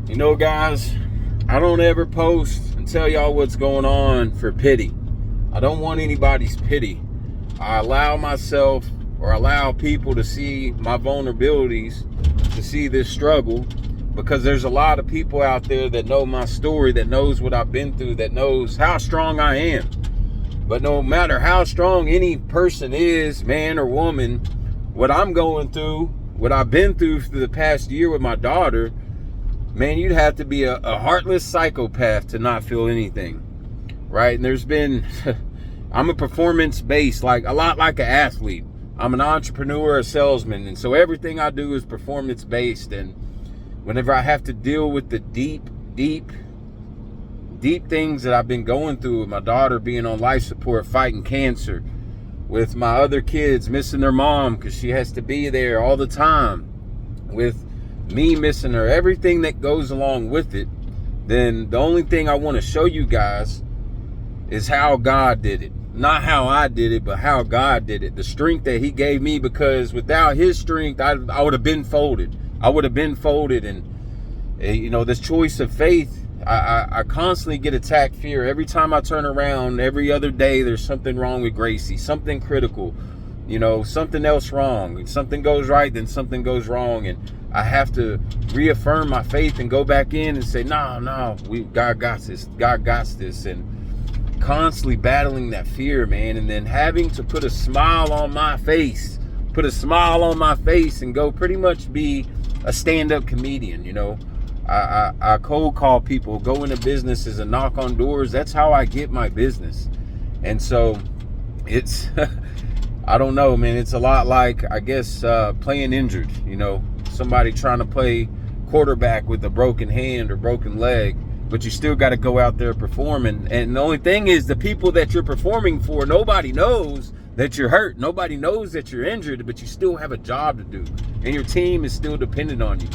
You know, guys, I don't ever post and tell y'all what's going on for pity. I don't want anybody's pity. I allow myself or allow people to see my vulnerabilities, to see this struggle, because there's a lot of people out there that know my story, that knows what I've been through, that knows how strong I am. But no matter how strong any person is, man or woman, what I'm going through, what I've been through for the past year with my daughter, man, you'd have to be a heartless psychopath to not feel anything, right? And there's been, I'm a performance-based, like a lot like an athlete. I'm an entrepreneur, a salesman, and so everything I do is performance-based. And whenever I have to deal with the deep things that I've been going through, with my daughter being on life support, fighting cancer, with my other kids missing their mom because she has to be there all the time, with me missing her, everything that goes along with it, then the only thing I want to show you guys is how God did it. Not how I did it, but how God did it. The strength that he gave me, because without his strength, I would have been folded. I would have been folded. And, you know, this choice of faith, I constantly get attacked fear. Every time I turn around, every other day, there's something wrong with Gracie, something critical, you know, something else wrong. If something goes right, then something goes wrong. And I have to reaffirm my faith and go back in and say, no, God got this. God got this. And constantly battling that fear, man. And then having to put a smile on my face, and go pretty much be a stand-up comedian, you know. I cold call people, go into businesses and knock on doors. That's how I get my business. And so it's, I don't know, man. It's a lot like, I guess, playing injured, you know. Somebody trying to play quarterback with a broken hand or broken leg, but you still got to go out there performing. And the only thing is, the people that you're performing for, nobody knows that you're hurt. Nobody knows that you're injured, but you still have a job to do, and your team is still dependent on you.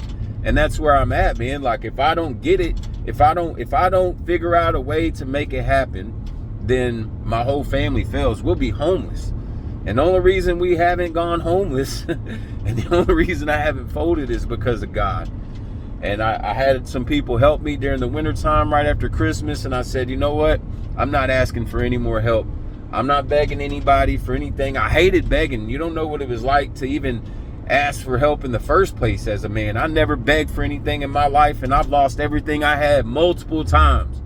And that's where I'm at, man. Like, if I don't get it, if I don't figure out a way to make it happen, then my whole family fails. We'll be homeless. And the only reason we haven't gone homeless and the only reason I haven't folded is because of God. And I had some people help me during the wintertime right after Christmas. And I said, you know what? I'm not asking for any more help. I'm not begging anybody for anything. I hated begging. You don't know what it was like to even ask for help in the first place as a man. I never begged for anything in my life, and I've lost everything I had multiple times.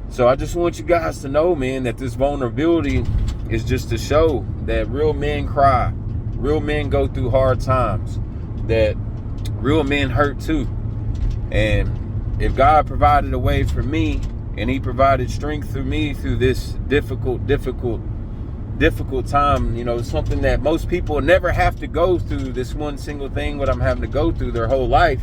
So I just want you guys to know, man, that this vulnerability is just to show that real men cry. Real men go through hard times. That real men hurt too. And if God provided a way for me, and he provided strength through me through this difficult time, you know, something that most people never have to go through, this one single thing what I'm having to go through their whole life.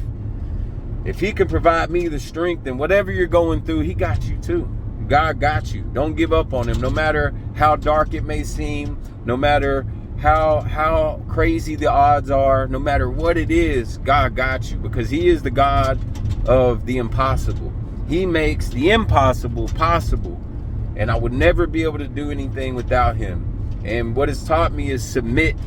If he can provide me the strength, then whatever you're going through, he got you too. God got you. Don't give up on him. No matter how dark it may seem, no matter how crazy the odds are, no matter what it is, God got you, because he is the God of the impossible. He makes the impossible possible. And I would never be able to do anything without him. And what it's taught me is submit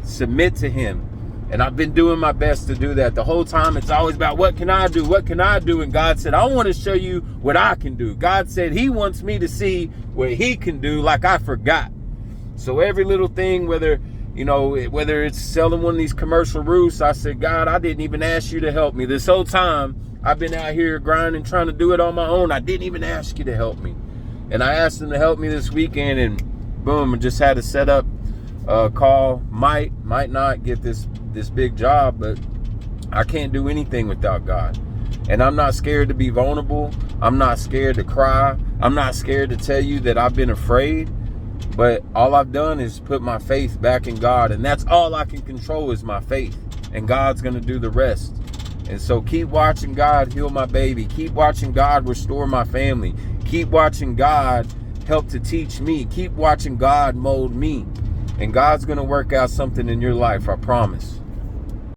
to him. And I've been doing my best to do that. The whole time it's always about, what can I do? What can I do? And God said, I want to show you what I can do. God said he wants me to see what he can do, like I forgot. So every little thing, whether it's selling one of these commercial roofs, I said, God, I didn't even ask you to help me. This whole time I've been out here grinding, trying to do it on my own. I didn't even ask you to help me. And I asked him to help me this weekend, and boom, I just had to set up a call. Might not get this big job, but I can't do anything without God. And I'm not scared to be vulnerable. I'm not scared to cry. I'm not scared to tell you that I've been afraid. But all I've done is put my faith back in God. And that's all I can control is my faith. And God's going to do the rest. And so keep watching God heal my baby. Keep watching God restore my family. Keep watching God help to teach me. Keep watching God mold me. And God's going to work out something in your life, I promise.